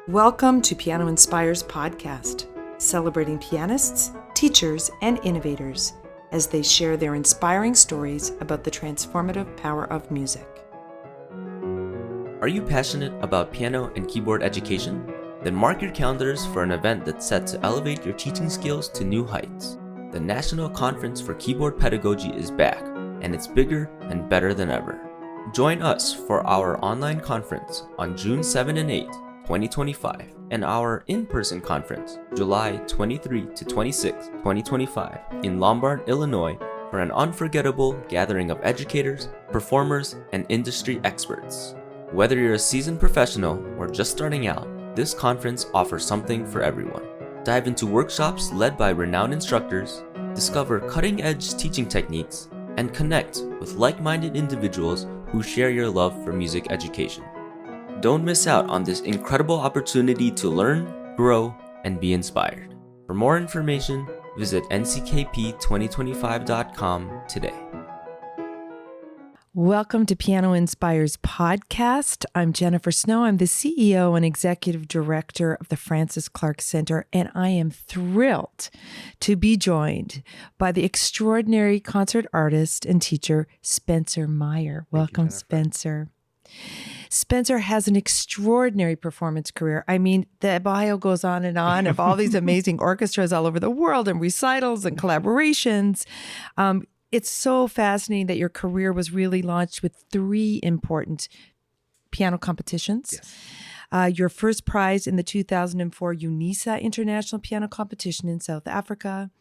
Welcome to Piano Inspires podcast, celebrating pianists, teachers, and innovators as they share their inspiring stories about the transformative power of music. Are you passionate about piano and keyboard education? Then mark your calendars for an event that's set to elevate your teaching skills to new heights. The National Conference for Keyboard Pedagogy is back, and it's bigger and better than ever. Join us for our online conference on June 7 and 8, 2025, and our in-person conference, July 23 to 26, 2025, in Lombard, Illinois, for an unforgettable gathering of educators, performers, and industry experts. Whether you're a seasoned professional or just starting out, this conference offers something for everyone. Dive into workshops led by renowned instructors, discover cutting-edge teaching techniques, and connect with like-minded individuals who share your love for music education. Don't miss out on this incredible opportunity to learn, grow, and be inspired. For more information, visit nckp2025.com today. Welcome to Piano Inspires podcast. I'm Jennifer Snow. I'm the CEO and Executive Director of the Francis Clark Center, and I am thrilled to be joined by the extraordinary concert artist and teacher, Spencer Myer. Welcome, Spencer. Spencer has an extraordinary performance career. I mean, the bio goes on of all these amazing orchestras all over the world and recitals and collaborations. It's so fascinating that your career was really launched with 3 important piano competitions. Yes. Your first prize in the 2004 UNISA International Piano Competition in South Africa,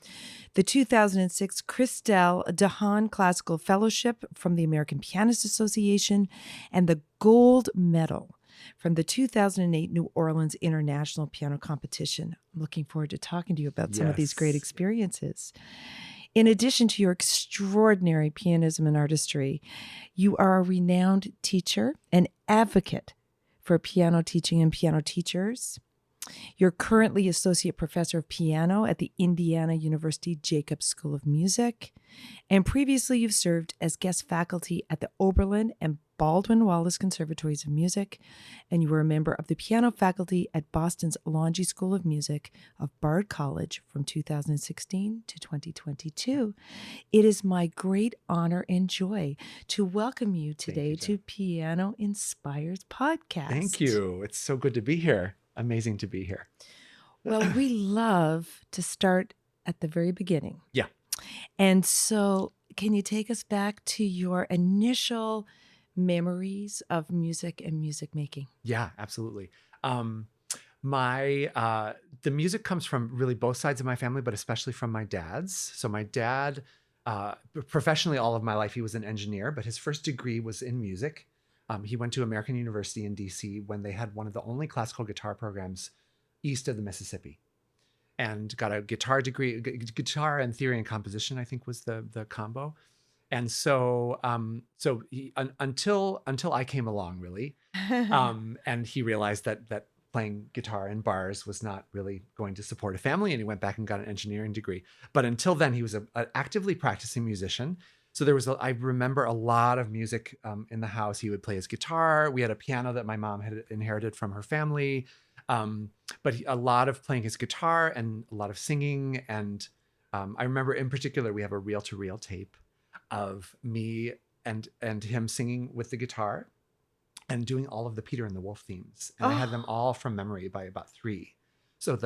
the 2006 Christel DeHaan Classical Fellowship from the American Pianist Association, and the gold medal from the 2008 New Orleans International Piano Competition. I'm looking forward to talking to you about some of these great experiences. In addition to your extraordinary pianism and artistry, you are a renowned teacher and advocate for piano teaching and piano teachers. You're currently Associate Professor of Piano at the Indiana University Jacobs School of Music. And previously, you've served as guest faculty at the Oberlin and Baldwin Wallace Conservatories of Music, and you were a member of the piano faculty at Boston's Longy School of Music of Bard College from 2016 to 2022. It is my great honor and joy to welcome you today to Piano Inspires podcast. Thank you. It's so good to be here. Amazing to be here. Well, we love to start at the very beginning. Yeah. And so can you take us back to your initial memories of music and music making? Yeah, absolutely. The music comes from really both sides of my family, but especially from my dad's. So my dad, professionally all of my life, he was an engineer, but his first degree was in music. He went to American University in DC when they had one of the only classical guitar programs east of the Mississippi, and got a guitar degree, guitar and theory and composition, I think was the combo. And so, until I came along, really, and he realized that playing guitar in bars was not really going to support a family, and he went back and got an engineering degree. But until then, he was an actively practicing musician. So I remember a lot of music in the house. He would play his guitar. We had a piano that my mom had inherited from her family, but a lot of playing his guitar and a lot of singing. And I remember in particular, we have a reel-to-reel tape of me and him singing with the guitar and doing all of the Peter and the Wolf themes. And I had them all from memory by about 3. So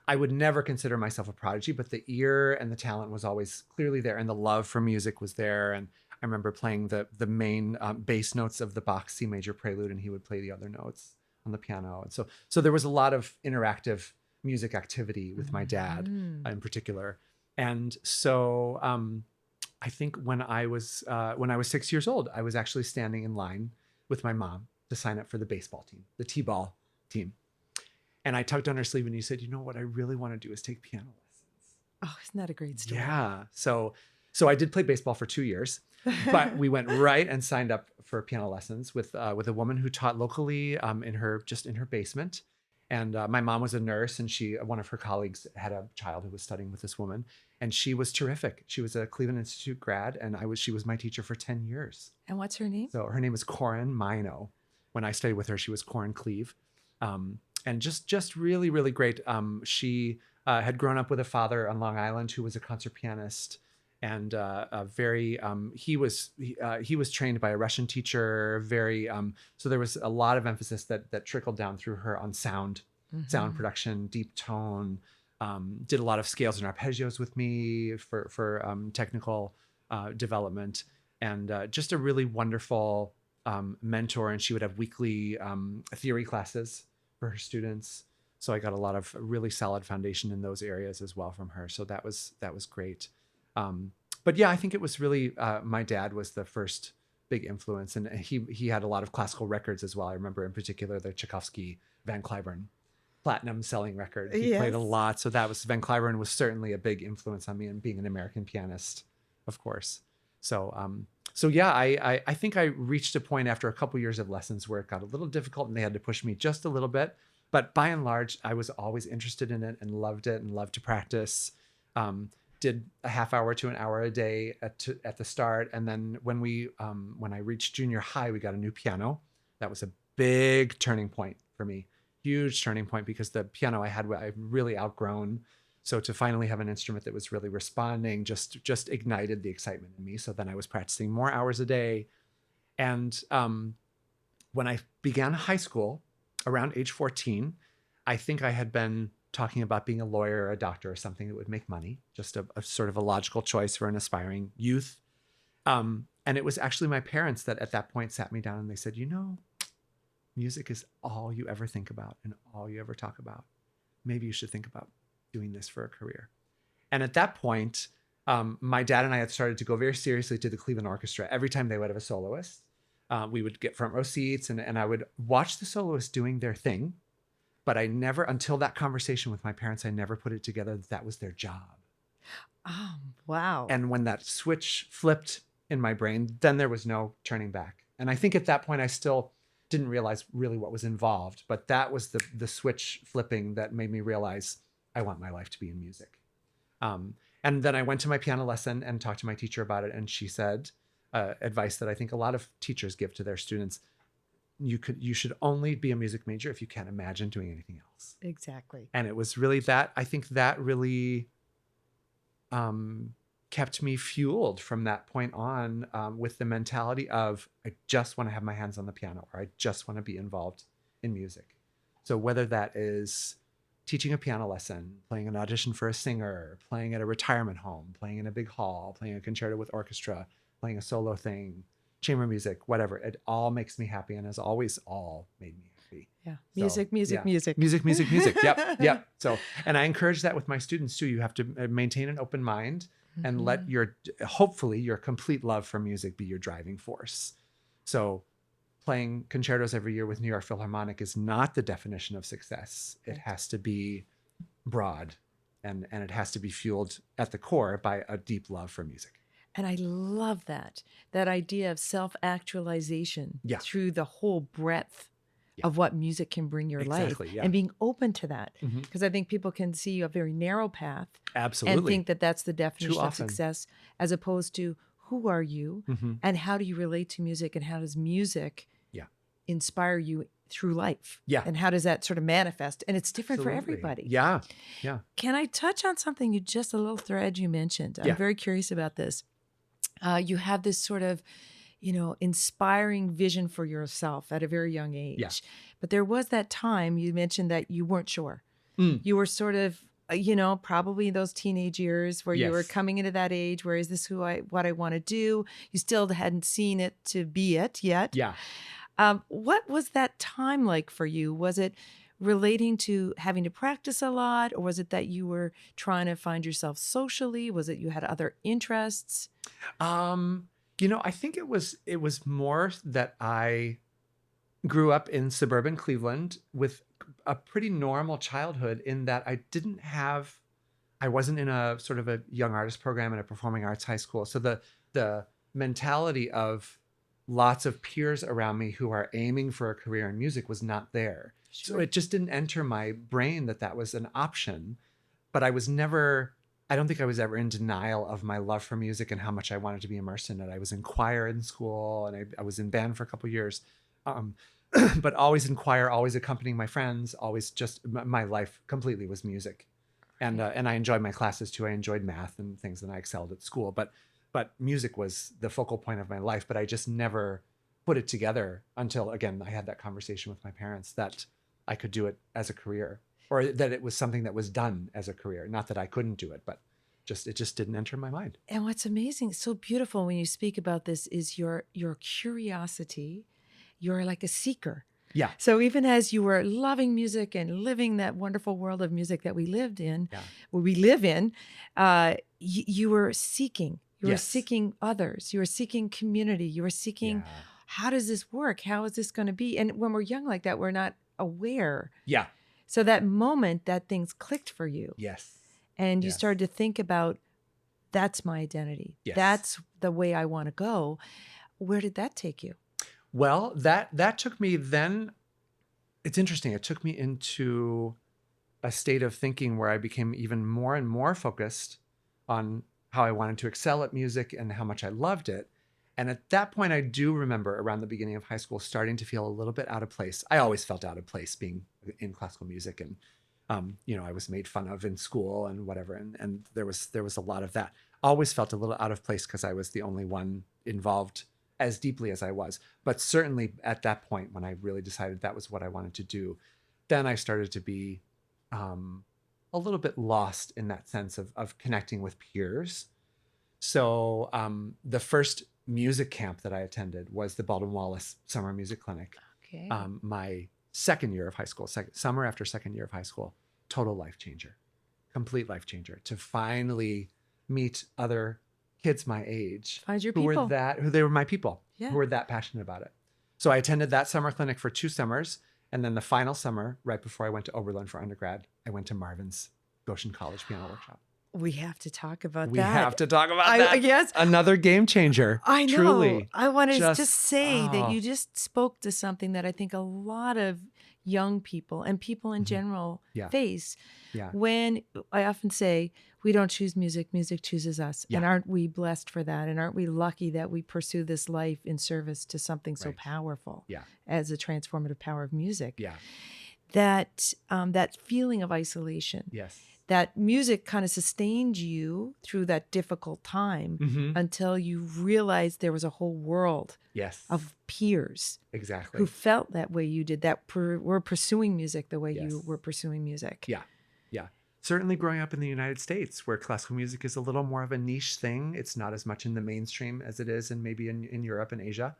I would never consider myself a prodigy, but the ear and the talent was always clearly there, and the love for music was there. And I remember playing the main bass notes of the Bach C major prelude, and he would play the other notes on the piano. And so there was a lot of interactive music activity with my dad in particular. And so I think when I was 6 years old, I was actually standing in line with my mom to sign up for the baseball team, the T-ball team. And I tugged on her sleeve and he said, "You know what I really want to do is take piano lessons." Oh, isn't that a great story? Yeah. So I did play baseball for 2 years, but we went right and signed up for piano lessons with a woman who taught locally in her basement. And my mom was a nurse, and one of her colleagues had a child who was studying with this woman, and she was terrific. She was a Cleveland Institute grad, and she was my teacher for 10 years. And what's her name? So her name is Corin Mino. When I studied with her, she was Corin Cleve. and just really, really great. She had grown up with a father on Long Island who was a concert pianist, and he was trained by a Russian teacher. So there was a lot of emphasis that trickled down through her on sound production, deep tone. Did a lot of scales and arpeggios with me for technical development, and just a really wonderful mentor. And she would have weekly theory classes for her students. So I got a lot of really solid foundation in those areas as well from her. So that was great. But yeah, I think it was really my dad was the first big influence, and he had a lot of classical records as well. I remember in particular the Tchaikovsky Van Cliburn platinum selling record. He played a lot, so that was Van Cliburn was certainly a big influence on me, and being an American pianist, of course. So yeah, I think I reached a point after a couple years of lessons where it got a little difficult, and they had to push me just a little bit. But by and large, I was always interested in it and loved to practice. Did a half hour to an hour a day at the start. And then when I reached junior high, we got a new piano. That was a big turning point for me. Huge turning point, because the piano I've really outgrown. So to finally have an instrument that was really responding just ignited the excitement in me. So then I was practicing more hours a day. And when I began high school, around age 14, I think I had been talking about being a lawyer or a doctor or something that would make money, just a sort of a logical choice for an aspiring youth. And it was actually my parents that at that point sat me down and they said, music is all you ever think about and all you ever talk about. Maybe you should think about doing this for a career. And at that point, my dad and I had started to go very seriously to the Cleveland Orchestra. Every time they would have a soloist, we would get front row seats, and I would watch the soloists doing their thing. But I never, until that conversation with my parents, I never put it together that was their job. Oh, wow. And when that switch flipped in my brain, then there was no turning back. And I think at that point, I still didn't realize really what was involved. But that was the switch flipping that made me realize I want my life to be in music. And then I went to my piano lesson and talked to my teacher about it. And she said advice that I think a lot of teachers give to their students. You should only be a music major if you can't imagine doing anything else. Exactly. And it was really that, I think that really kept me fueled from that point on, with the mentality of, I just want to have my hands on the piano, or I just want to be involved in music. So whether that is teaching a piano lesson, playing an audition for a singer, playing at a retirement home, playing in a big hall, playing a concerto with orchestra, playing a solo thing, chamber music, whatever, it all makes me happy, and has always all made me happy. Yeah. So, Music. Music. Yep. So, and I encourage that with my students too. You have to maintain an open mind and let hopefully your complete love for music be your driving force. So playing concertos every year with New York Philharmonic is not the definition of success. It has to be broad, and it has to be fueled at the core by a deep love for music. And I love that idea of self-actualization through the whole breadth of what music can bring your life, and being open to that. Because I think people can see a very narrow path and think that that's the definition of success, as opposed to who are you and how do you relate to music, and how does music inspire you through life? And how does that sort of manifest? And it's different for everybody. Yeah. Can I touch on something, a little thread you mentioned? I'm very curious about this. You have this sort of, inspiring vision for yourself at a very young age. But there was that time you mentioned that you weren't sure. You were sort of, probably those teenage years where you were coming into that age where, is this what I want to do? You still hadn't seen it to be it yet. What was that time like for you? Was it relating to having to practice a lot, or was it that you were trying to find yourself socially? Was it you had other interests? I think it was more that I grew up in suburban Cleveland with a pretty normal childhood, in that I wasn't in a sort of a young artist program in a performing arts high school. So the mentality of lots of peers around me who are aiming for a career in music was not there. So it just didn't enter my brain that was an option. But I don't think I was ever in denial of my love for music and how much I wanted to be immersed in it. I was in choir in school, and I was in band for a couple of years. but always in choir, always accompanying my friends, always just my life completely was music. And I enjoyed my classes too. I enjoyed math and things, and I excelled at school. But music was the focal point of my life. But I just never put it together until, again, I had that conversation with my parents that I could do it as a career, or that it was something that was done as a career. Not that I couldn't do it, but it just didn't enter my mind. And what's amazing, so beautiful when you speak about this is your curiosity. You're like a seeker. Yeah. So even as you were loving music and living that wonderful world of music that we lived in, where we live in, you were seeking. You were seeking others. You were seeking community. You were seeking, how does this work? How is this going to be? And when we're young like that, we're not aware. Yeah. So that moment, that things clicked for you. Yes. And you started to think about, that's my identity. Yes. That's the way I want to go. Where did that take you? Well, that took me then. It's interesting. It took me into a state of thinking where I became even more and more focused on how I wanted to excel at music and how much I loved it. And at that point, I do remember around the beginning of high school starting to feel a little bit out of place. I always felt out of place being in classical music, and I was made fun of in school and whatever, and there was a lot of that. Always felt a little out of place because I was the only one involved as deeply as I was. But certainly at that point, when I really decided that was what I wanted to do, then I started to be a little bit lost in that sense of connecting with peers. So the first music camp that I attended was the Baldwin Wallace Summer Music Clinic. Okay. My second year of high school, summer after second year of high school, total life changer, complete life changer, to finally meet other kids my age. Find your who people. They were my people, Yeah. who were that passionate about it. So I attended that summer clinic for 2 summers. And then the final summer, right before I went to Oberlin for undergrad, I went to Marvin's Goshen College piano workshop. We have to talk about We that. have to talk about that. Yes. Another game changer. I know. Truly. I want to Just- just say that oh. you just spoke to something that I think a lot of young people and people in general Yeah. face. Yeah. When I often say, we don't choose music, music chooses us. And Yeah. aren't we blessed for that? And aren't we lucky that we pursue this life in service to something so Right. powerful Yeah. as the transformative power of music? Yeah. That feeling of isolation. Yes. That music kind of sustained you through that difficult time Mhm. until you realized there was a whole world Yes. of peers Exactly. who felt that way you did, that were pursuing music the way you Yes. were pursuing music. Yeah. Yeah. Certainly growing up in the United States, where classical music is a little more of a niche thing. It's not as much in the mainstream as it is in maybe in Europe and Asia.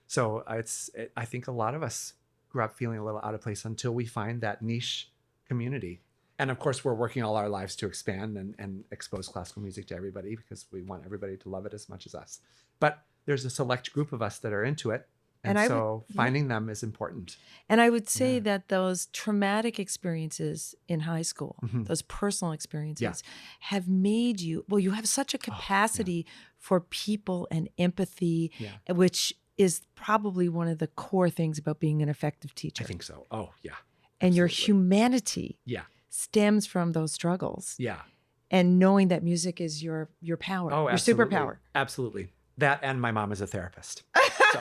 So I think a lot of us grew up feeling a little out of place until we find that niche community. And of course, we're working all our lives to expand and expose classical music to everybody because we want everybody to love it as much as us. But there's a select group of us that are into it. And so finding them is important. And I would say that those traumatic experiences in high school, Mhm. those personal experiences, have made you, well, you have such a capacity for people and empathy, which is probably one of the core things about being an effective teacher. I think so. Oh, yeah. And your Absolutely. humanity Yeah. stems from those struggles. Yeah. And knowing that music is your power, Oh, your absolutely. superpower. Absolutely. That, and my mom is a therapist. So.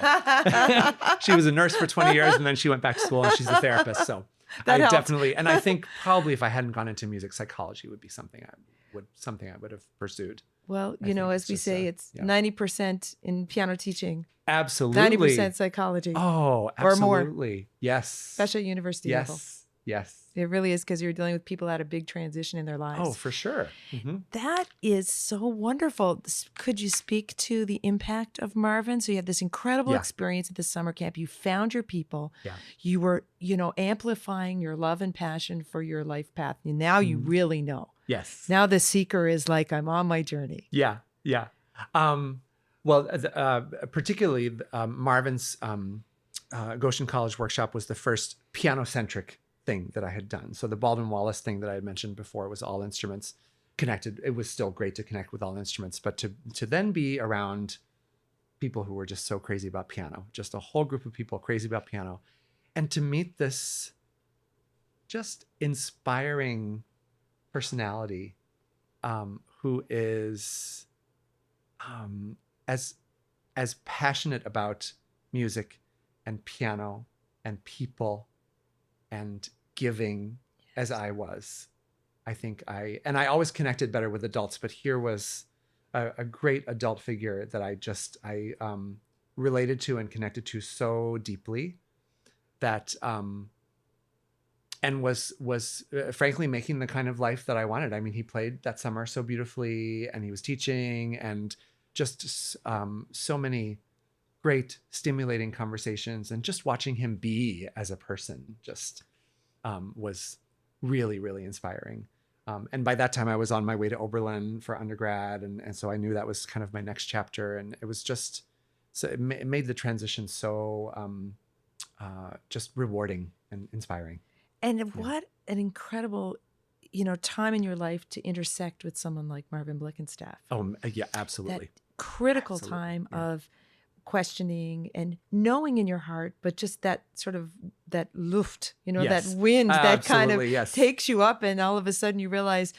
She was a nurse for 20 years and then she went back to school and she's a therapist. So That helps. definitely, and I think probably if I hadn't gone into music, psychology would be something I would have pursued. Well, I you know, think as it's we just, say, it's yeah. 90% in piano teaching, Absolutely. 90% psychology, Oh, or more. absolutely. Yes. especially at university level. Yes. It really is, because you're dealing with people at a big transition in their lives. Oh, for sure. Mm-hmm. That is so wonderful. Could you speak to the impact of Marvin? So you had this incredible experience at the summer camp. You found your people. Yeah. You were, amplifying your love and passion for your life path. And now you really know. Yes. Now the seeker is like, I'm on my journey. Yeah. Particularly Marvin's Goshen College workshop was the first piano-centric thing that I had done. So the Baldwin Wallace thing that I had mentioned before was all instruments connected. It was still great to connect with all instruments, but to then be around people who were just so crazy about piano, just a whole group of people crazy about piano, and to meet this just inspiring personality who is as passionate about music and piano and people and giving as I was. I think I always connected better with adults, but here was a great adult figure that I related to and connected to so deeply that and was frankly making the kind of life that I wanted. I mean, he played that summer so beautifully, and he was teaching, and just so many great, stimulating conversations, and just watching him be as a person just was really, really inspiring. And by that time, I was on my way to Oberlin for undergrad, and so I knew that was kind of my next chapter, and it was just so it made the transition so just rewarding and inspiring. And what an incredible, time in your life to intersect with someone like Marvin Blickenstaff. Oh, yeah, absolutely. That critical Absolutely, time yeah. of questioning and knowing in your heart, but just that sort of that luft, Yes. that wind that kind of Absolutely, yes. takes you up, and all of a sudden you realize,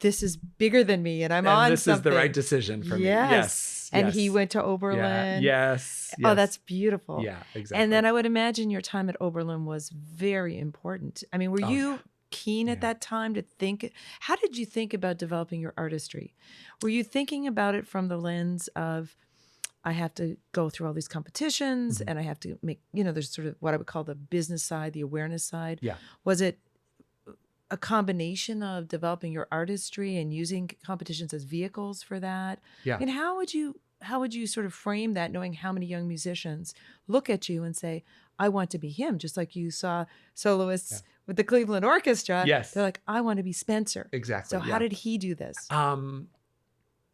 this is bigger than me, and I'm And on this something. is the right decision for me. Yes. And yes. he went to Oberlin. Yeah. Yes. Oh, that's beautiful. Yeah, exactly. And then I would imagine your time at Oberlin was very important. I mean, were you keen at that time to think? How did you think about developing your artistry? Were you thinking about it from the lens of, I have to go through all these competitions and I have to make, there's sort of what I would call the business side, the awareness side. Yeah. Was it a combination of developing your artistry and using competitions as vehicles for that? Yeah. And how would you sort of frame that, knowing how many young musicians look at you and say, I want to be him, just like you saw soloists with the Cleveland Orchestra. Yes. They're like, I want to be Spencer. Exactly. So how did he do this?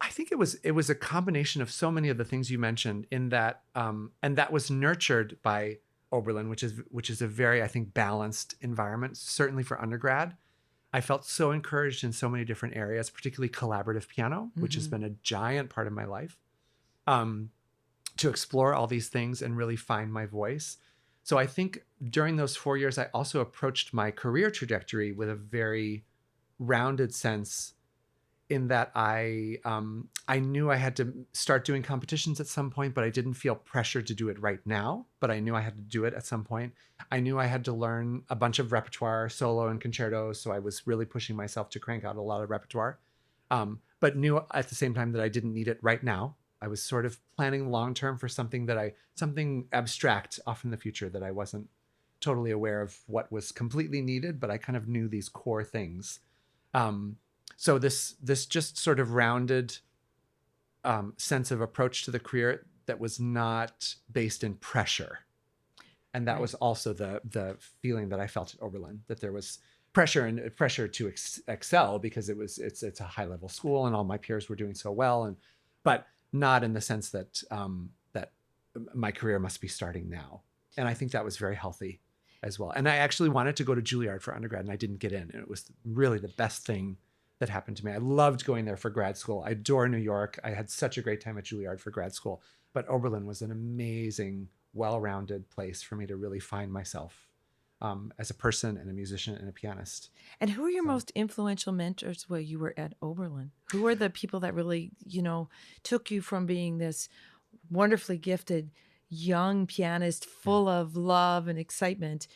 I think it was a combination of so many of the things you mentioned in that, and that was nurtured by Oberlin, which is a very, I think, balanced environment, certainly for undergrad. I felt so encouraged in so many different areas, particularly collaborative piano, which has been a giant part of my life, to explore all these things and really find my voice. So I think during those 4 years, I also approached my career trajectory with a very rounded sense, in that I knew I had to start doing competitions at some point, but I didn't feel pressure to do it right now. But I knew I had to do it at some point. I knew I had to learn a bunch of repertoire, solo and concertos. So I was really pushing myself to crank out a lot of repertoire, but knew at the same time that I didn't need it right now. I was sort of planning long-term for something abstract off in the future that I wasn't totally aware of what was completely needed, but I kind of knew these core things. So this just sort of rounded sense of approach to the career that was not based in pressure. And that was also the feeling that I felt at Oberlin, that there was pressure to excel, because it's a high level school and all my peers were doing so well, but not in the sense that that my career must be starting now. And I think that was very healthy as well. And I actually wanted to go to Juilliard for undergrad, and I didn't get in. And it was really the best thing that happened to me. I loved going there for grad school. I adore New York. I had such a great time at Juilliard for grad school, but Oberlin was an amazing, well-rounded place for me to really find myself as a person and a musician and a pianist. And who are your most influential mentors while you were at Oberlin? Who are the people that really, took you from being this wonderfully gifted young pianist full of love and excitement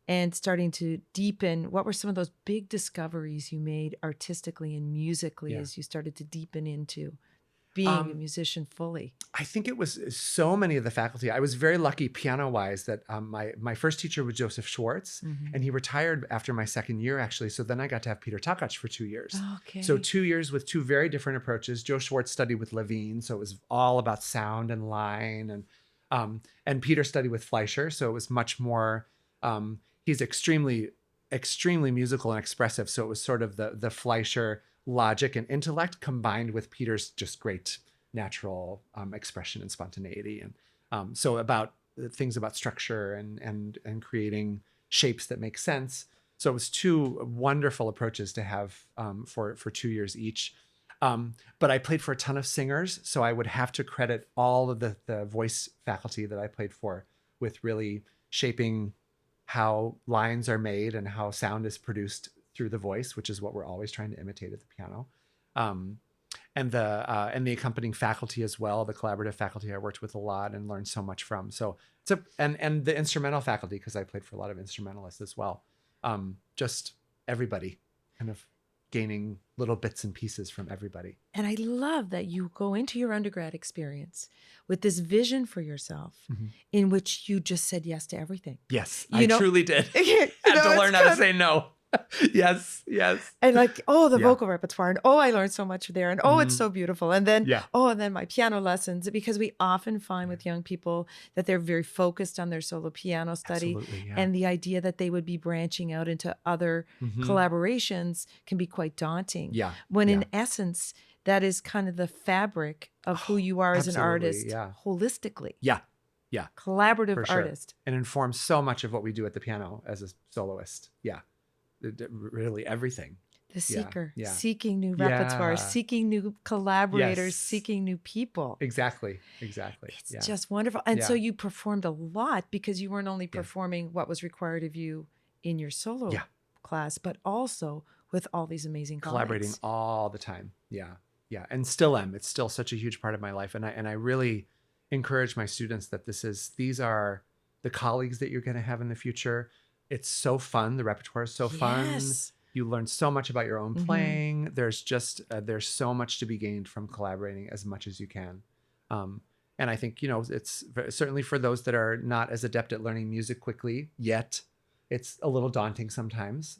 and starting to deepen? What were some of those big discoveries you made artistically and musically as you started to deepen into being a musician fully? I think it was so many of the faculty. I was very lucky piano-wise that my first teacher was Joseph Schwartz, and he retired after my second year, actually. So then I got to have Peter Takacs for 2 years. Okay. So 2 years with two very different approaches. Joe Schwartz studied with Levine, so it was all about sound and line, and Peter studied with Fleischer, so it was much more. He's extremely, extremely musical and expressive. So it was sort of the Fleischer logic and intellect combined with Peter's just great natural expression and spontaneity. And so about things about structure and creating shapes that make sense. So it was two wonderful approaches to have for 2 years each. But I played for a ton of singers, so I would have to credit all of the voice faculty that I played for with really shaping how lines are made and how sound is produced through the voice, which is what we're always trying to imitate at the piano. and the accompanying faculty as well, the collaborative faculty I worked with a lot and learned so much from. So and the instrumental faculty, because I played for a lot of instrumentalists as well. Just everybody kind of gaining little bits and pieces from everybody. And I love that you go into your undergrad experience with this vision for yourself in which you just said yes to everything. Yes, You know- truly did. You Had know, to it's learn how to kind say no. Yes. And like, oh, the Yeah. vocal repertoire, and oh, I learned so much there, and oh, it's Mhm. so beautiful. And then, Yeah. oh, and then my piano lessons, because we often find with young people that they're very focused on their solo piano study. Absolutely. Yeah. And the idea that they would be branching out into other Mhm. collaborations can be quite daunting. Yeah. When yeah. in essence, that is kind of the fabric of who you are as an Absolutely, artist yeah. holistically. Yeah. Collaborative For sure. artist. And informs so much of what we do at the piano as a soloist. Yeah. Really everything. The seeker, yeah. seeking new repertoire, Yeah. seeking new collaborators, Yes. seeking new people. Exactly. It's just wonderful. And so Yeah. you performed a lot because you weren't only Yeah. performing what was required of you in your solo Yeah. class, but also with all these amazing Collaborating colleagues. all the time. Yeah. And still am. It's still such a huge part of my life. And I really encourage my students that these are the colleagues that you're going to have in the future. It's so fun. The repertoire is so fun. Yes. You learn so much about your own Mhm. playing. There's just there's so much to be gained from collaborating as much as you can. And I think, it's certainly for those that are not as adept at learning music quickly yet, it's a little daunting sometimes.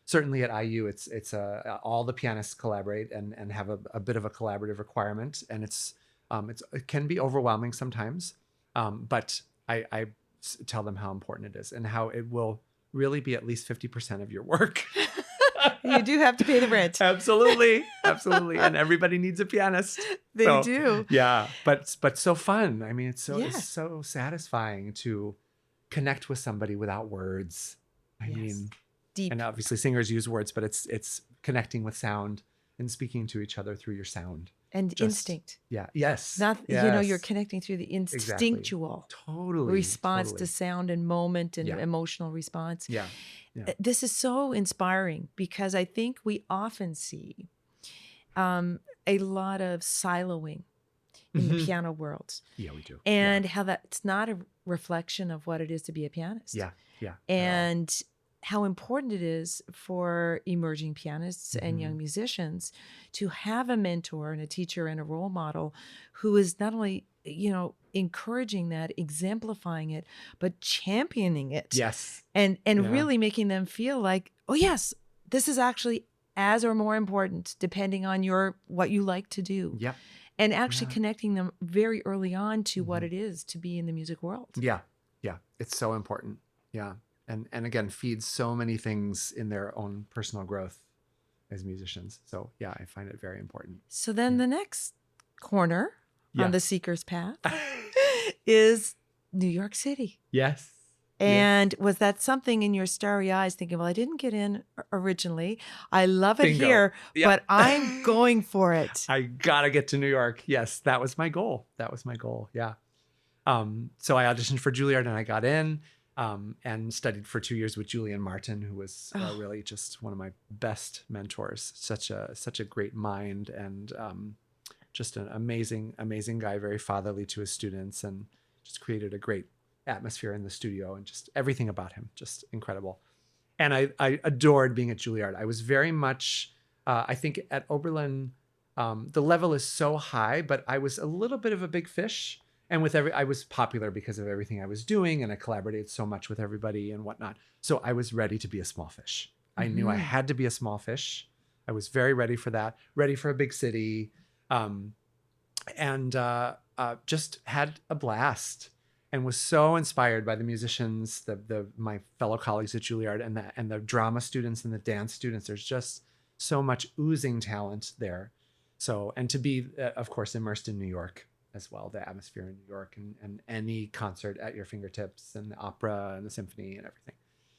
Certainly at IU, it's all the pianists collaborate and have a bit of a collaborative requirement, and it can be overwhelming sometimes. But I tell them how important it is and how it will really be at least 50% of your work. You do have to pay the rent. Absolutely. And everybody needs a pianist. They So, do. Yeah. But so fun. I mean, it's Yes. so satisfying to connect with somebody without words. I Yes. mean, Deep. and obviously singers use words, but it's connecting with sound and speaking to each other through your sound. And Just- instinct. Yeah. Yes. Not, Yes. you're connecting through the instinctual Totally. response to totally. sound and moment and Yeah. emotional response. Yeah. This is so inspiring because I think we often see a lot of siloing in the Mhm. piano world, Yeah, we do. and how that's not a reflection of what it is to be a pianist. Yeah. At all. And how important it is for emerging pianists and Mhm. young musicians to have a mentor and a teacher and a role model who is not only, encouraging that, exemplifying it, but championing it. Yes. And Yeah. really making them feel like, oh yes, this is actually as or more important depending on what you like to do. Yep. And actually Yeah. connecting them very early on to what Mhm. it is to be in the music world. Yeah. It's so important. Yeah. And again, feeds so many things in their own personal growth as musicians. So yeah, I find it very important. So then the next corner Yeah. on the seeker's path is New York City. Yes. And was that something in your starry eyes thinking, well, I didn't get in originally. I love it Bingo. here, Yeah. but I'm going for it. I gotta get to New York. Yes, that was my goal. Yeah. So I auditioned for Juilliard and I got in, and studied for 2 years with Julian Martin, who was really just one of my best mentors. Such a great mind and just an amazing guy. Very fatherly to his students and just created a great atmosphere in the studio and just everything about him, just incredible. And I adored being at Juilliard. I was very much, I think at Oberlin, the level is so high, but I was a little bit of a big fish. And I was popular because of everything I was doing, and I collaborated so much with everybody and whatnot. So I was ready to be a small fish. I knew I had to be a small fish. I was very ready for that, ready for a big city, and just had a blast. And was so inspired by the musicians, my fellow colleagues at Juilliard, and the drama students and the dance students. There's just so much oozing talent there. So, and to be, of course, immersed in New York as well, the atmosphere in New York and any concert at your fingertips and the opera and the symphony and everything.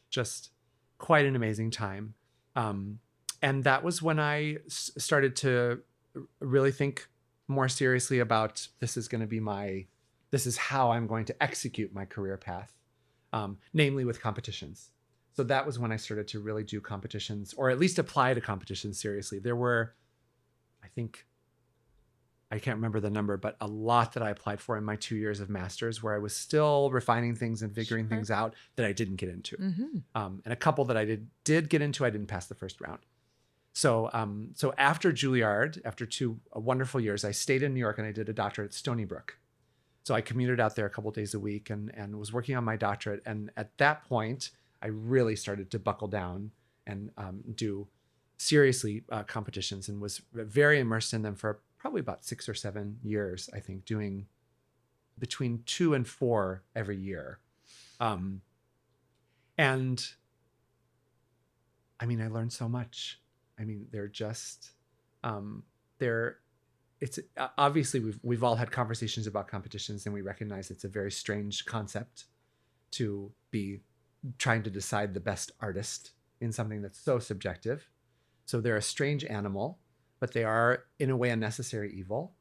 Just quite an amazing time. And that was when I started to really think more seriously about this is how I'm going to execute my career path, namely with competitions. So that was when I started to really do competitions, or at least apply to competitions seriously. There were, I think, I can't remember the number, but a lot that I applied for in my 2 years of master's, where I was still refining things and figuring Sure. things out that I didn't get into. Mm-hmm. And a couple that I did get into, I didn't pass the first round. So after Juilliard, after 2 wonderful years, I stayed in New York and I did a doctorate at Stony Brook. So I commuted out there a couple days a week and was working on my doctorate. And at that point, I really started to buckle down and do seriously competitions, and was very immersed in them for probably about 6 or 7 years, I think, doing between 2 and 4 every year. And I mean, I learned so much. I mean, they're just, it's obviously we've all had conversations about competitions, and we recognize it's a very strange concept to be trying to decide the best artist in something that's so subjective. So they're a strange animal, but they are in a way a necessary evil.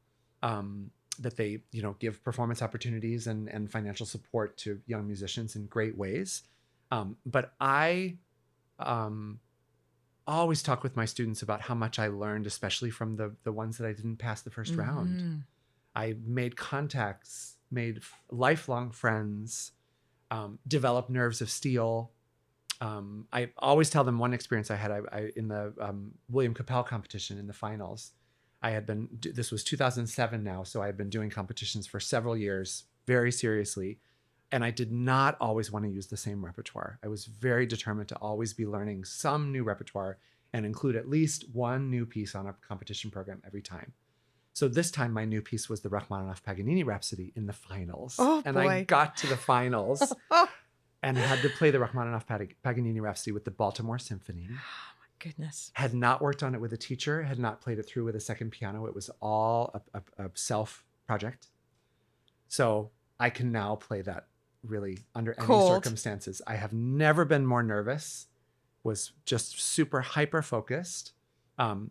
That they, give performance opportunities and financial support to young musicians in great ways. But I always talk with my students about how much I learned, especially from the ones that I didn't pass the first round. I made contacts, made lifelong friends, developed nerves of steel. I always tell them one experience I had in the William Capell competition in the finals. This was 2007 now, so I had been doing competitions for several years very seriously. And I did not always want to use the same repertoire. I was very determined to always be learning some new repertoire and include at least one new piece on a competition program every time. So this time my new piece was the Rachmaninoff Paganini Rhapsody in the finals. Oh, and boy. I got to the finals and had to play the Rachmaninoff Paganini Rhapsody with the Baltimore Symphony. Goodness. Had not worked on it with a teacher, had not played it through with a second piano. It was all a self project. So I can now play that really under any circumstances. I have never been more nervous, was just super hyper focused.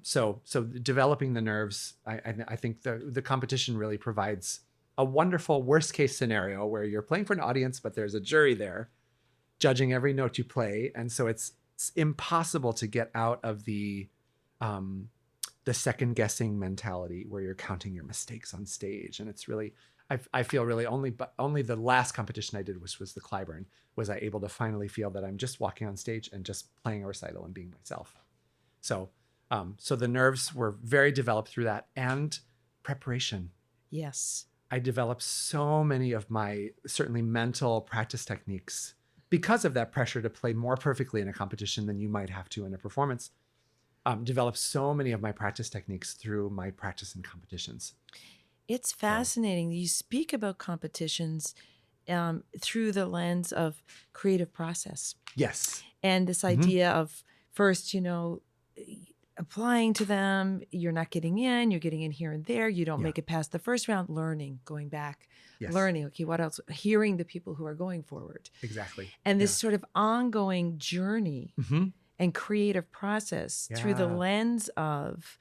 So developing the nerves, I think the competition really provides a wonderful worst case scenario where you're playing for an audience, but there's a jury there judging every note you play. And so it's impossible to get out of the second guessing mentality where you're counting your mistakes on stage. And it's really, I feel really only the last competition I did, which was the Clyburn, was I able to finally feel that I'm just walking on stage and just playing a recital and being myself. So the nerves were very developed through that, and preparation. Yes. I developed so many of my certainly mental practice techniques because of that pressure to play more perfectly in a competition than you might have to in a performance. Developed so many of my practice techniques through my practice in competitions. It's fascinating. You speak about competitions through the lens of creative process. Yes. And this idea of first, applying to them, you're not getting in, you're getting in here and there, you don't make it past the first round, learning, going back, learning, okay, what else? Hearing the people who are going forward. Exactly. And this sort of ongoing journey and creative process through the lens of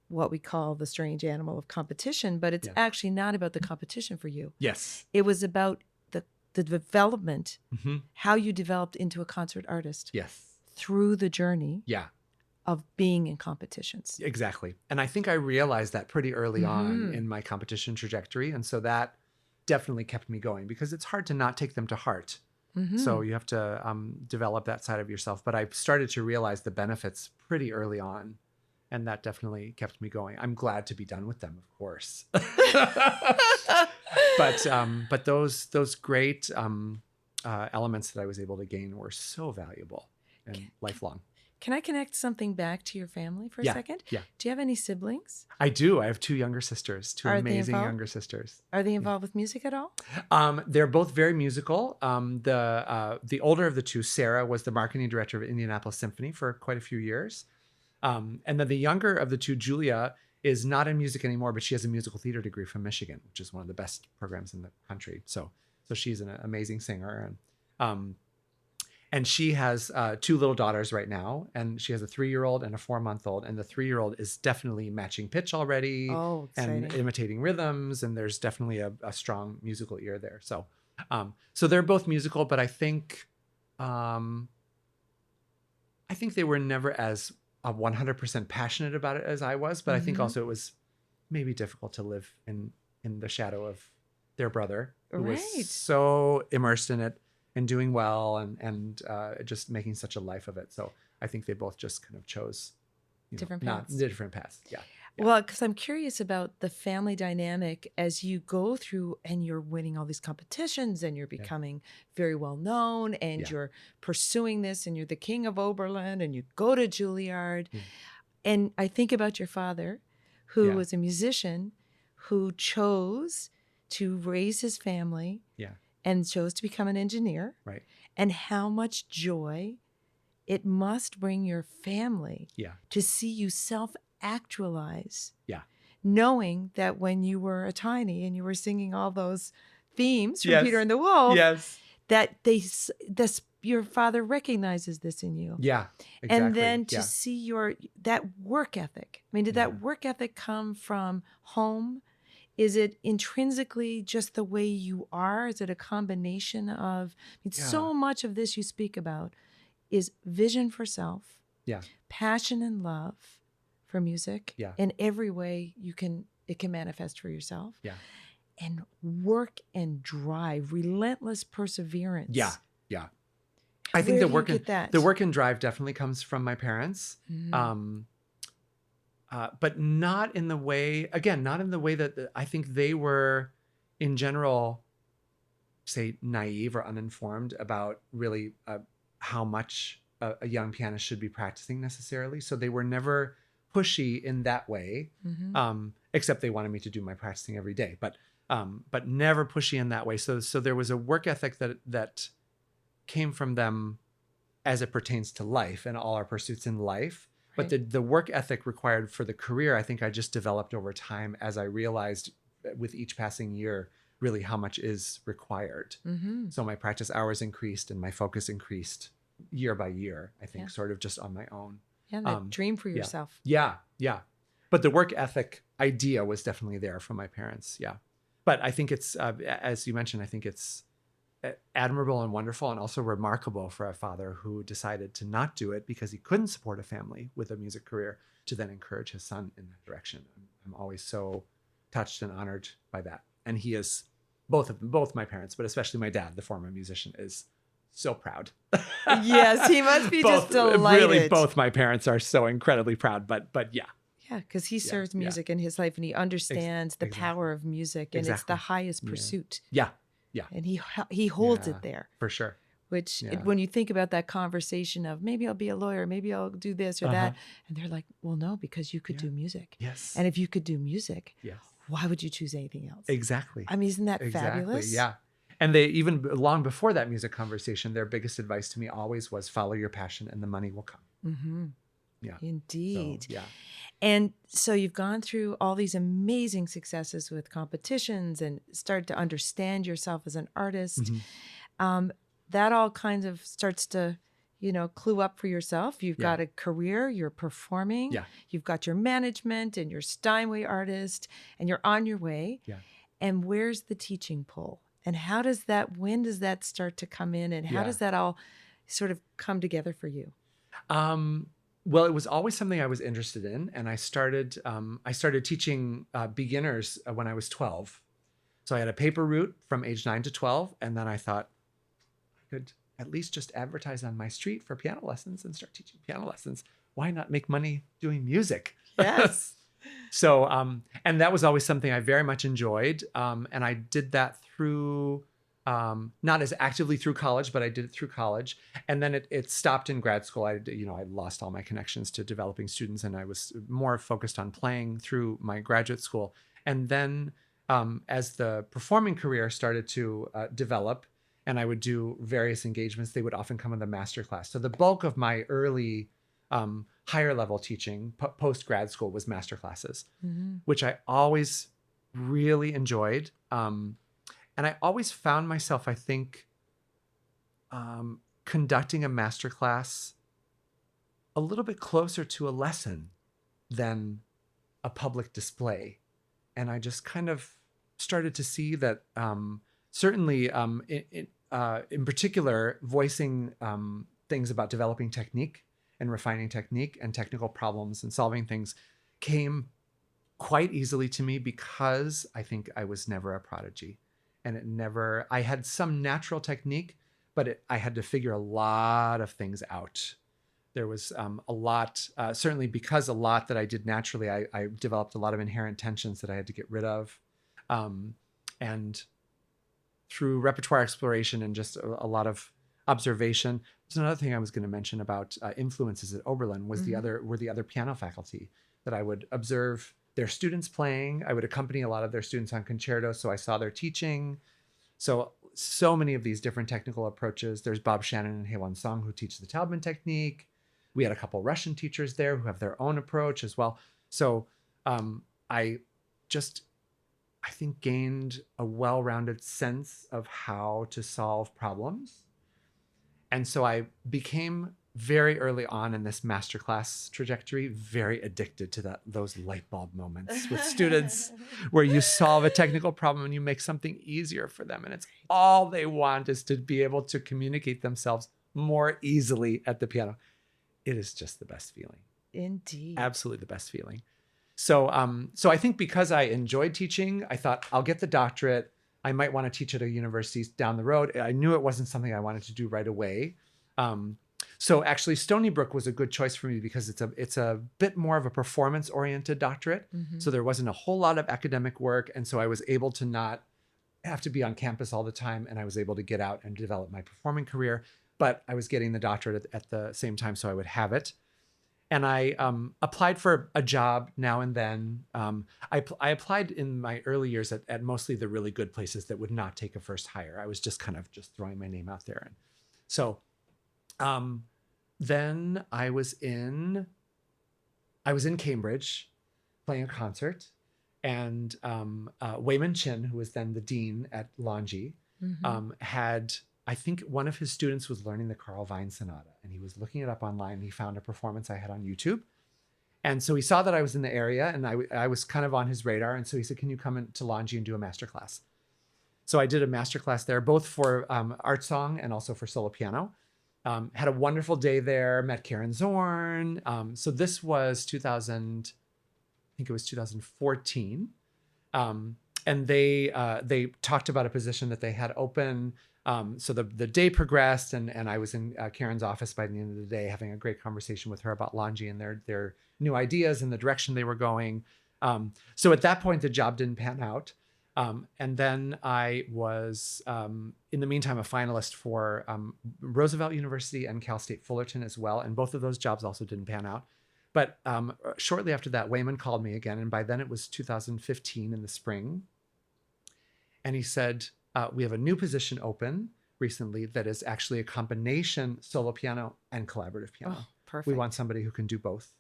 what we call the strange animal of competition, but it's actually not about the competition for you. Yes. It was about the development, how you developed into a concert artist. Yes. Through the journey. Yeah. Of being in competitions. Exactly. And I think I realized that pretty early on in my competition trajectory. And so that definitely kept me going, because it's hard to not take them to heart. So you have to develop that side of yourself. But I started to realize the benefits pretty early on. And that definitely kept me going. I'm glad to be done with them, of course. But those great elements that I was able to gain were so valuable and lifelong. Can I connect something back to your family for a second? Yeah. Do you have any siblings? I do. I have 2 younger sisters, 2 amazing younger sisters. Are they involved with music at all? They're both very musical. The older of the 2, Sarah, was the marketing director of Indianapolis Symphony for quite a few years. And then the younger of the 2, Julia, is not in music anymore, but she has a musical theater degree from Michigan, which is one of the best programs in the country. So she's an amazing singer. And she has 2 little daughters right now, and she has a 3-year-old and a 4-month-old. And the 3-year-old is definitely matching pitch already and imitating rhythms. And there's definitely a strong musical ear there. So they're both musical, but I think they were never as 100% passionate about it as I was. But I think also it was maybe difficult to live in the shadow of their brother, who was Right. so immersed in it and doing well and just making such a life of it. So I think they both just kind of chose Different not paths. different paths. Yeah. Well, because I'm curious about the family dynamic as you go through and you're winning all these competitions and you're becoming very well known and Yeah. you're pursuing this and you're the king of Oberlin and you go to Juilliard. Yeah. And I think about your father, who Yeah. was a musician, who chose to raise his family Yeah. and chose to become an engineer, Right. and how much joy it must bring your family Yeah. to see you self-actualize. Yeah. Knowing that when you were a tiny and you were singing all those themes from Yes. Peter and the Wolf, Yes. that your father recognizes this in you. Yeah. Exactly. And then to yeah. see that work ethic. I mean, did that work ethic come from home? Is it intrinsically just the way you are? Is it a combination of, so much of this you speak about is vision for self, Yeah. passion and love for music Yeah. in every way it can manifest for yourself. Yeah. And work and drive, relentless perseverance. Yeah. Yeah. I think Where the do you work get that? the work and drive definitely comes from my parents. Mhm. But not in the way that I think they were in general, say, naive or uninformed about really how much a young pianist should be practicing necessarily. So they were never pushy in that way, except they wanted me to do my practicing every day, but never pushy in that way. So there was a work ethic that came from them as it pertains to life and all our pursuits in life. Right. But the work ethic required for the career, I think I just developed over time as I realized with each passing year really how much is required. So my practice hours increased and my focus increased year by year, I think, sort of just on my own. Yeah, that dream for yourself. Yeah. But the work ethic idea was definitely there from my parents. Yeah. But I think it's, as you mentioned, I think it's admirable and wonderful and also remarkable for a father who decided to not do it because he couldn't support a family with a music career to then encourage his son in that direction. I'm always so touched and honored by that. And he is, both my parents, but especially my dad, the former musician, is so proud. Yes, he must be just delighted. Really, both my parents are so incredibly proud, but yeah. Yeah, because he serves music in his life and he understands the power of music, and it's the highest pursuit. Yeah. And he holds it there. For sure. Which, when you think about that conversation of maybe I'll be a lawyer, maybe I'll do this or that, and they're like, well, no, because you could do music. Yes. And if you could do music, yes, why would you choose anything else? Exactly. I mean, isn't that fabulous? Yeah. And they, even long before that music conversation, their biggest advice to me always was follow your passion and the money will come. Mm-hmm. Yeah. Indeed. So, yeah. And so you've gone through all these amazing successes with competitions and started to understand yourself as an artist. That all kind of starts to, clue up for yourself. You've got a career, you're performing, you've got your management and your Steinway artist, and you're on your way. Yeah. And where's the teaching pull? And when does that start to come in? And how does that all sort of come together for you? Well, it was always something I was interested in, and I started teaching beginners when I was 12. So I had a paper route from age 9 to 12, and then I thought I could at least just advertise on my street for piano lessons and start teaching piano lessons. Why not make money doing music? Yes. So, and that was always something I very much enjoyed, and I did that through. Not as actively through college, but I did it through college. And then it stopped in grad school. I lost all my connections to developing students, and I was more focused on playing through my graduate school. And then as the performing career started to develop and I would do various engagements, they would often come in the master class. So the bulk of my early higher level teaching post grad school was master classes, which I always really enjoyed. And I always found myself, I think, conducting a masterclass a little bit closer to a lesson than a public display. And I just kind of started to see that certainly in particular, voicing things about developing technique and refining technique and technical problems and solving things came quite easily to me because I think I was never a prodigy. And I had some natural technique, but I had to figure a lot of things out. There was a lot, certainly because a lot that I did naturally, I developed a lot of inherent tensions that I had to get rid of. And through repertoire exploration and just a lot of observation. There's another thing I was going to mention about influences at Oberlin was the other piano faculty that I would observe their students playing. I would accompany a lot of their students on concertos, so I saw their teaching. So many of these different technical approaches. There's Bob Shannon and Haewon Song who teach the Taubman technique. We had a couple Russian teachers there who have their own approach as well. So I think gained a well-rounded sense of how to solve problems. And so I became very early on in this masterclass trajectory, very addicted to those light bulb moments with students where you solve a technical problem and you make something easier for them. And it's all they want is to be able to communicate themselves more easily at the piano. It is just the best feeling. Indeed. Absolutely the best feeling. So I think because I enjoyed teaching, I thought I'll get the doctorate. I might want to teach at a university down the road. I knew it wasn't something I wanted to do right away. So actually Stony Brook was a good choice for me because it's a bit more of a performance-oriented doctorate. So there wasn't a whole lot of academic work. And so I was able to not have to be on campus all the time. And I was able to get out and develop my performing career. But I was getting the doctorate at the same time, so I would have it. And I applied for a job now and then. I applied in my early years at mostly the really good places that would not take a first hire. I was just kind of just throwing my name out there. And so then I was in Cambridge playing a concert, and Wayman Chin, who was then the dean at Longy, had, I think one of his students was learning the Carl Vine Sonata, and he was looking it up online, and he found a performance I had on YouTube. And so he saw that I was in the area, and I was kind of on his radar. And so he said, can you come into Longy and do a masterclass? So I did a masterclass there, both for art song and also for solo piano. Had a wonderful day there, met Karen Zorn. So this was 2014. And they talked about a position that they had open. So the day progressed, and I was in Karen's office by the end of the day, having a great conversation with her about Longy and their new ideas and the direction they were going. So at that point, the job didn't pan out. And then I was, in the meantime, a finalist for Roosevelt University and Cal State Fullerton as well. And both of those jobs also didn't pan out. But shortly after that, Wayman called me again. And by then it was 2015 in the spring. And he said, we have a new position open recently that is actually a combination solo piano and collaborative piano. Oh, perfect. We want somebody who can do both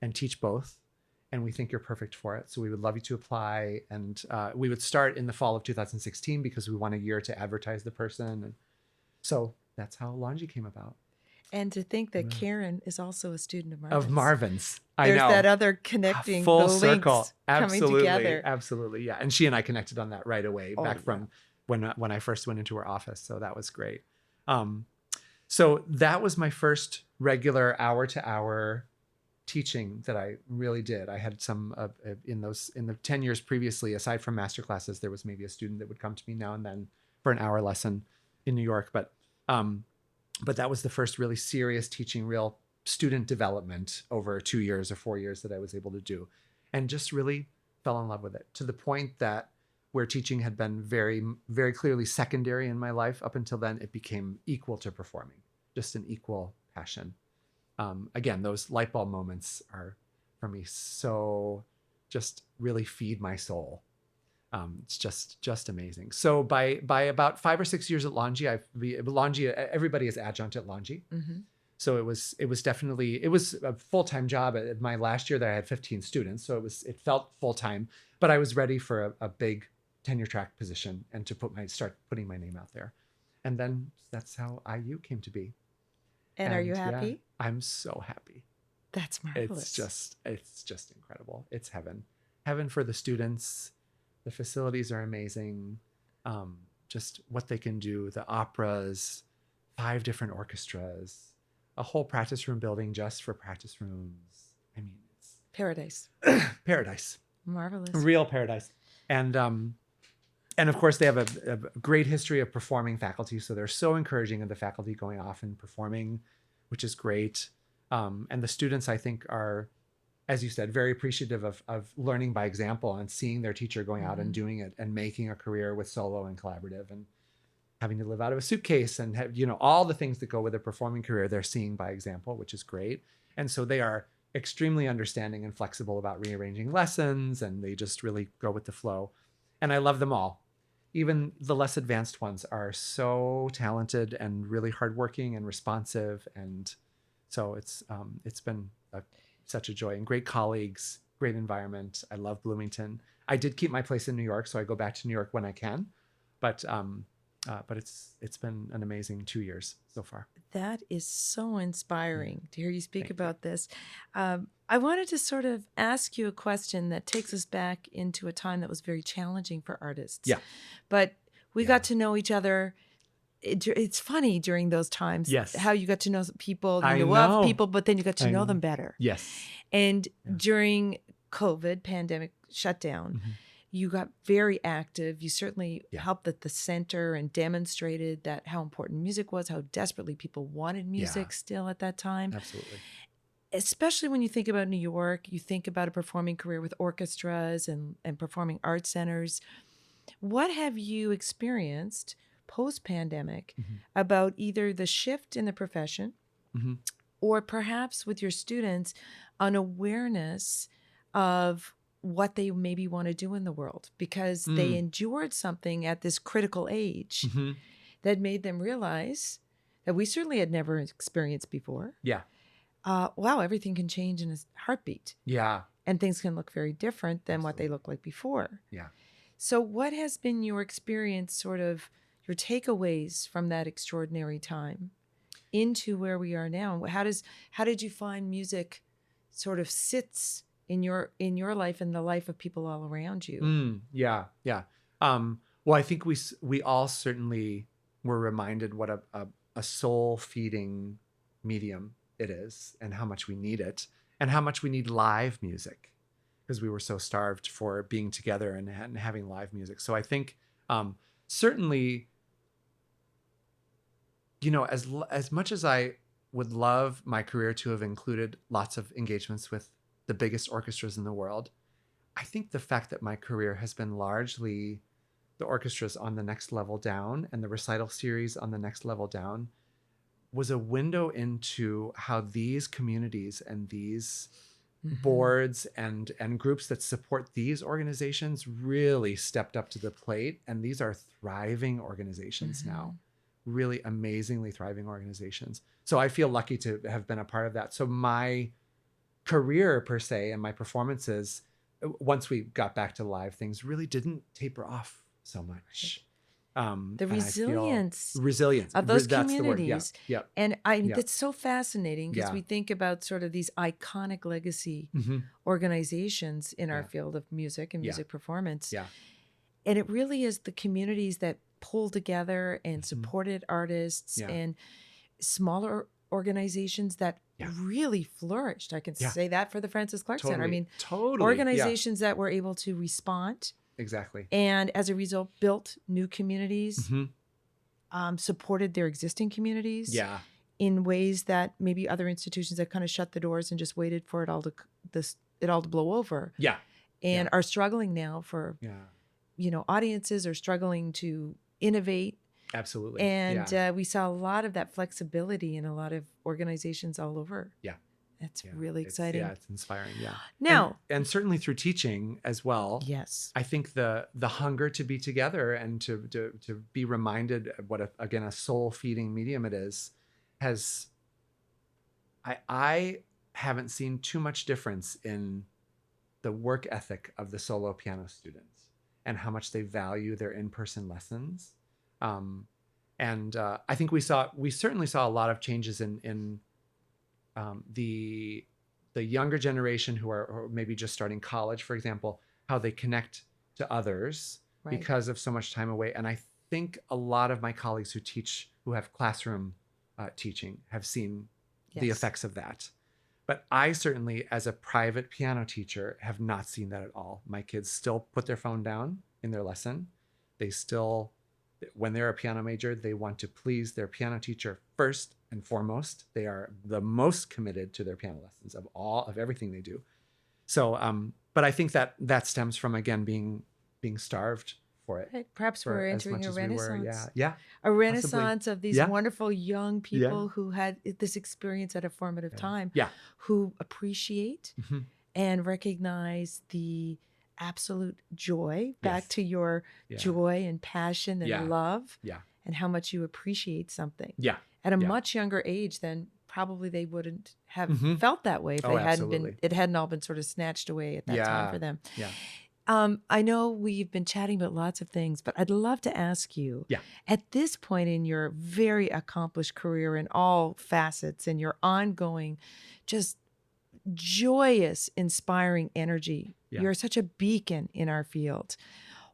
and teach both. And we think you're perfect for it. So we would love you to apply. And we would start in the fall of 2016 because we want a year to advertise the person. And so that's how Longy came about. And to think that Karen is also a student of Marvin's. Of Marvin's. I There's know. that other connecting, Full the circle. links Absolutely. coming together. Absolutely. Yeah. And she and I connected on that right away, back yeah. from when I first went into her office. So that was great. So that was my first regular hour-to-hour teaching that I really did. I had some in the 10 years previously, aside from master classes, there was maybe a student that would come to me now and then for an hour lesson in New York. But that was the first really serious teaching, real student development over 2 years or 4 years that I was able to do, and just really fell in love with it to the point that where teaching had been very, very clearly secondary in my life up until then, it became equal to performing, just an equal passion. Again, those light bulb moments are for me so just really feed my soul. It's just amazing. So by about 5 or 6 years at Longy, everybody is adjunct at Longy. Mm-hmm. So it was a full-time job. At my last year there, I had 15 students. So it felt full-time, but I was ready for a big tenure track position and to start putting my name out there. And then that's how IU came to be. And are you happy? Yeah, I'm so happy. That's marvelous. It's just incredible. It's heaven for the students. The facilities are amazing. Just what they can do, the operas, 5 different orchestras, a whole practice room building just for practice rooms. I mean, it's Paradise. paradise. Marvelous. Real paradise. And of course, they have a great history of performing faculty. So they're so encouraging of the faculty going off and performing, which is great. And the students, I think, are, as you said, very appreciative of learning by example and seeing their teacher going out and doing it and making a career with solo and collaborative and having to live out of a suitcase and have, all the things that go with a performing career, they're seeing by example, which is great. And so they are extremely understanding and flexible about rearranging lessons, and they just really go with the flow. And I love them all. Even the less advanced ones are so talented and really hardworking and responsive. And so it's been such a joy, and great colleagues, great environment. I love Bloomington. I did keep my place in New York, so I go back to New York when I can. But it's been an amazing 2 years so far. That is so inspiring to hear you speak Thank you. about this. I wanted to sort of ask you a question that takes us back into a time that was very challenging for artists. Yeah. But we Yeah. got to know each other. It's funny during those times Yes. how you got to know people, I you love know. people, but then you got to I know know. them better. Yes. And Yeah. during COVID pandemic shutdown, you got very active. You certainly Yeah. helped at the center and demonstrated that how important music was, how desperately people wanted music still at that time. Absolutely. Especially when you think about New York, you think about a performing career with orchestras and performing arts centers. What have you experienced post-pandemic about either the shift in the profession or perhaps with your students an awareness of what they maybe want to do in the world because they endured something at this critical age that made them realize that we certainly had never experienced before. Yeah. Wow, everything can change in a heartbeat. Yeah. And things can look very different than what they looked like before. Yeah. So what has been your experience, sort of your takeaways from that extraordinary time into where we are now? How did you find music sort of sits in your life and the life of people all around you? Yeah. Well, I think we all certainly were reminded what a soul feeding medium it is, and how much we need it, and how much we need live music, because we were so starved for being together and having live music. So I think certainly, as much as I would love my career to have included lots of engagements with the biggest orchestras in the world, I think the fact that my career has been largely the orchestras on the next level down and the recital series on the next level down was a window into how these communities and these boards and groups that support these organizations really stepped up to the plate. And these are thriving organizations now, really amazingly thriving organizations. So I feel lucky to have been a part of that. So my career per se and my performances, once we got back to live things, really didn't taper off so much. The resilience of those communities. Yeah. And that's so fascinating because we think about sort of these iconic legacy organizations in our field of music and music performance. Yeah. And it really is the communities that pulled together and supported artists and smaller organizations that really flourished. I can say that for the Francis Clark Center. I mean, organizations that were able to respond. Exactly. And as a result, built new communities, supported their existing communities in ways that maybe other institutions that kind of shut the doors and just waited for it all to blow over. Yeah. And are struggling now for, audiences are struggling to innovate. Absolutely. And we saw a lot of that flexibility in a lot of organizations all over. Yeah. That's really exciting. It's inspiring. Yeah. Now, and certainly through teaching as well. Yes. I think the hunger to be together and to be reminded of what a soul feeding medium it is has. I haven't seen too much difference in the work ethic of the solo piano students and how much they value their in-person lessons. And I think we certainly saw a lot of changes in the younger generation who are maybe just starting college, for example, how they connect to others because of so much time away. And I think a lot of my colleagues who have classroom teaching have seen the effects of that. But I certainly, as a private piano teacher, have not seen that at all. My kids still put their phone down in their lesson. They still, when they're a piano major, they want to please their piano teacher first and foremost. They are the most committed to their piano lessons of everything they do. So, but I think that stems from, again, being starved for it. Right. Perhaps we're as entering much a as we were. renaissance. Yeah. A renaissance of these Yeah. wonderful young Yeah. people who had this experience at a formative time, Yeah. who appreciate Mhm. and recognize the absolute joy, back Yes. to your Yeah. joy and passion and Yeah. love, Yeah. and how much you appreciate something Yeah. at a Yeah. much younger age than probably they wouldn't have Mhm. felt that way if Oh, they hadn't absolutely. been, it hadn't all been sort of snatched away at that time Yeah. for them. Yeah. I know we've been chatting about lots of things, but I'd love to ask you, Yeah. at this point in your very accomplished career in all facets and your ongoing, just joyous, inspiring energy, Yeah. you're such a beacon in our field.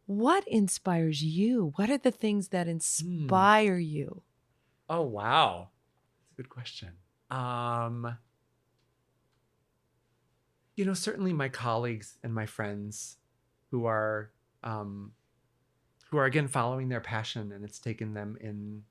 What inspires you? What are the things that inspire you? Oh, wow. That's a good question. Certainly my colleagues and my friends who are again following their passion, and it's taken them in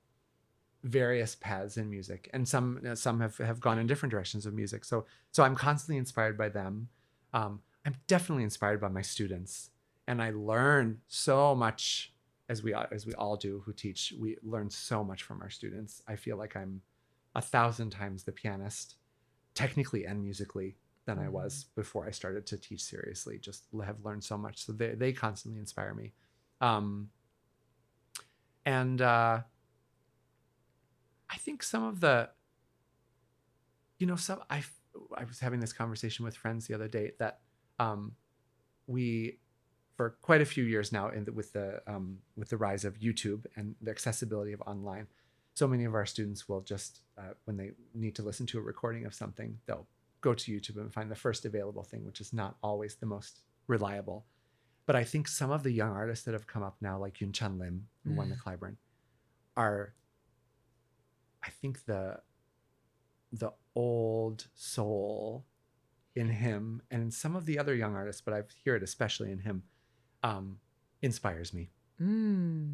various paths in music, and some have gone in different directions of music. So I'm constantly inspired by them. I'm definitely inspired by my students, and I learn so much, as we all do who teach. We learn so much from our students. I feel like I'm 1,000 times the pianist, technically and musically, than I was before I started to teach seriously. Just have learned so much. So they constantly inspire me. And I think some of the, I was having this conversation with friends the other day that we, for quite a few years now, with the rise of YouTube and the accessibility of online, so many of our students will just, when they need to listen to a recording of something, they'll go to YouTube and find the first available thing, which is not always the most reliable. But I think some of the young artists that have come up now, like Yun Chan Lim, who won the Clyburn, are, I think, the old soul in him, and in some of the other young artists, but I hear it especially in him, inspires me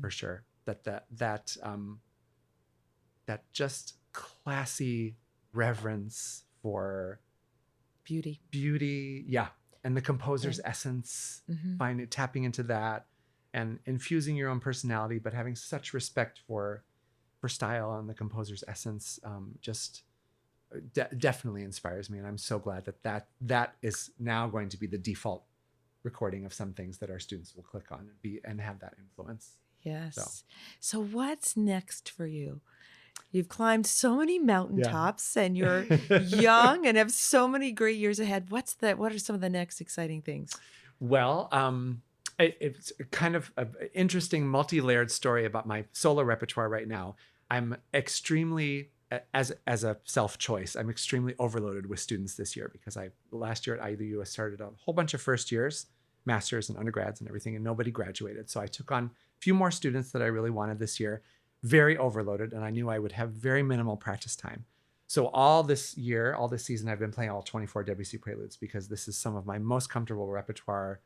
for sure. That just classy reverence for beauty, yeah, and the composer's essence, tapping into that, and infusing your own personality, but having such respect for style and the composer's essence, just definitely inspires me. And I'm so glad that is now going to be the default recording of some things that our students will click on and have that influence. Yes. So what's next for you? You've climbed so many mountaintops, and you're young and have so many great years ahead. What are some of the next exciting things? Well, it's kind of an interesting multi-layered story about my solo repertoire right now. I'm extremely, as a self-choice, I'm extremely overloaded with students this year, because last year at IUU I started a whole bunch of first years, masters and undergrads and everything, and nobody graduated. So I took on a few more students that I really wanted this year, very overloaded, and I knew I would have very minimal practice time. So all this season, I've been playing all 24 Debussy preludes, because this is some of my most comfortable repertoire.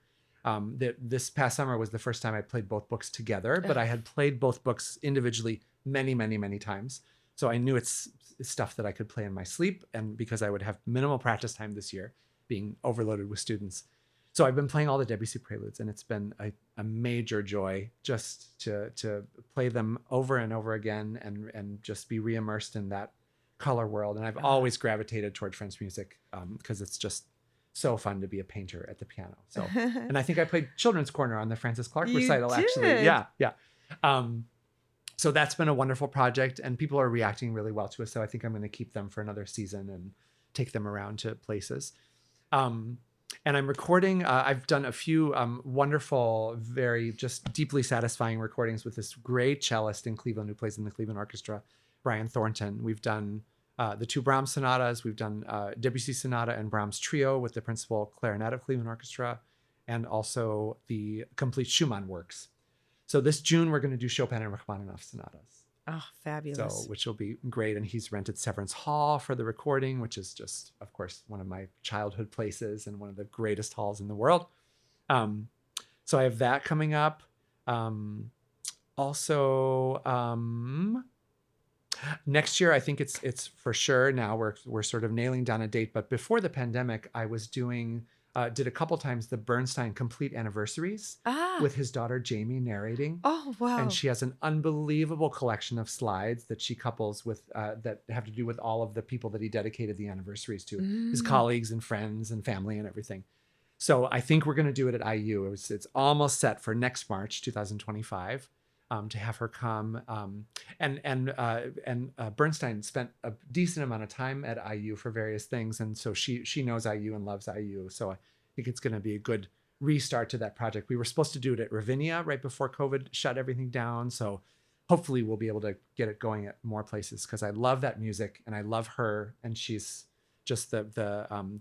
This past summer was the first time I played both books together, but I had played both books individually many, many, many times. So I knew it's stuff that I could play in my sleep, and because I would have minimal practice time this year, being overloaded with students. So I've been playing all the Debussy preludes, and it's been a major joy just to play them over and over again, and just be re-immersed in that color world. And I've always gravitated toward French music, because it's just so fun to be a painter at the piano. So, and I think I played Children's Corner on the Francis Clark recital, actually. Yeah. So that's been a wonderful project, and people are reacting really well to it. So I think I'm going to keep them for another season and take them around to places. And I'm recording, I've done a few wonderful, very just deeply satisfying recordings with this great cellist in Cleveland who plays in the Cleveland Orchestra, Brian Thornton. We've done the two Brahms sonatas. We've done Debussy Sonata and Brahms Trio with the principal clarinet of Cleveland Orchestra, and also the complete Schumann works. So this June, we're going to do Chopin and Rachmaninoff sonatas. Oh, fabulous. which will be great. And he's rented Severance Hall for the recording, which is just, of course, one of my childhood places and one of the greatest halls in the world. So I have that coming up. Next year, I think it's for sure. Now we're sort of nailing down a date. But before the pandemic, I was did a couple times the Bernstein complete anniversaries with his daughter Jamie narrating. Oh, wow. And she has an unbelievable collection of slides that she couples with that have to do with all of the people that he dedicated the anniversaries to, his colleagues and friends and family and everything. So I think we're going to do it at IU. It's almost set for next March, 2025. To have her come, and Bernstein spent a decent amount of time at IU for various things, and so she knows IU and loves IU. So I think it's going to be a good restart to that project. We were supposed to do it at Ravinia right before COVID shut everything down, so hopefully we'll be able to get it going at more places because I love that music and I love her, and she's just the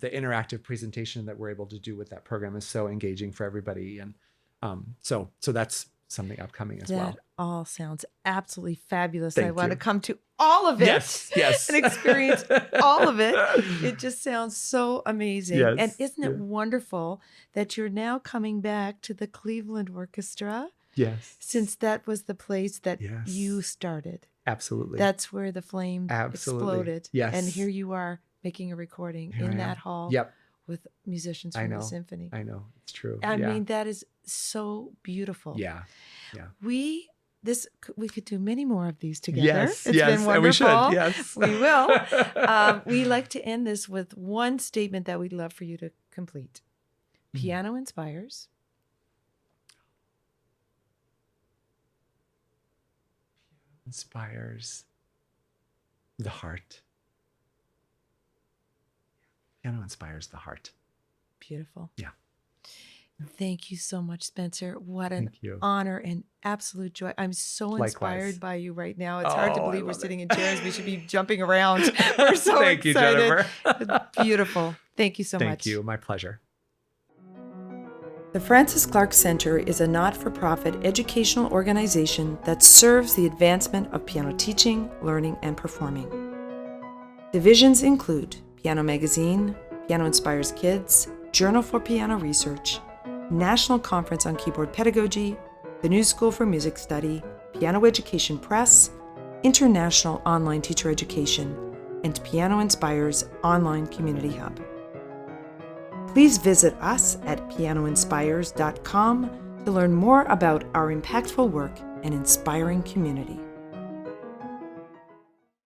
interactive presentation that we're able to do with that program is so engaging for everybody, and so that's something upcoming as well. That all sounds absolutely fabulous. Thank I want you. to come to all of it. Yes. And experience all of it. It just sounds so amazing. Yes, And isn't it wonderful that you're now coming back to the Cleveland Orchestra? Yes. Since that was the place that Yes. you started. Absolutely. That's where the flame exploded. Yes. And here you are making a recording in that hall Yep. with musicians I from know. the symphony. I know. It's true. I mean, that is so beautiful. Yeah. We could do many more of these together. Yes. It's been wonderful. And we should. Yes. We will. We like to end this with one statement that we'd love for you to complete. Piano inspires. Inspires the heart. Piano inspires the heart. Beautiful. Yeah. Thank you so much, Spencer. What an Thank you. honor and absolute joy. I'm so inspired Likewise. by you right now. It's hard to Oh, I believe we're love sitting it. in chairs. We should be jumping around. We're so Thank you, excited. Jennifer. It's beautiful. Thank you so much. Thank you. My pleasure. The Francis Clark Center is a not-for-profit educational organization that serves the advancement of piano teaching, learning, and performing. Divisions include Piano Magazine, Piano Inspires Kids, Journal for Piano Research, National Conference on Keyboard Pedagogy, the New School for Music Study, Piano Education Press, International Online Teacher Education, and Piano Inspires Online Community Hub. Please visit us at pianoinspires.com to learn more about our impactful work and inspiring community.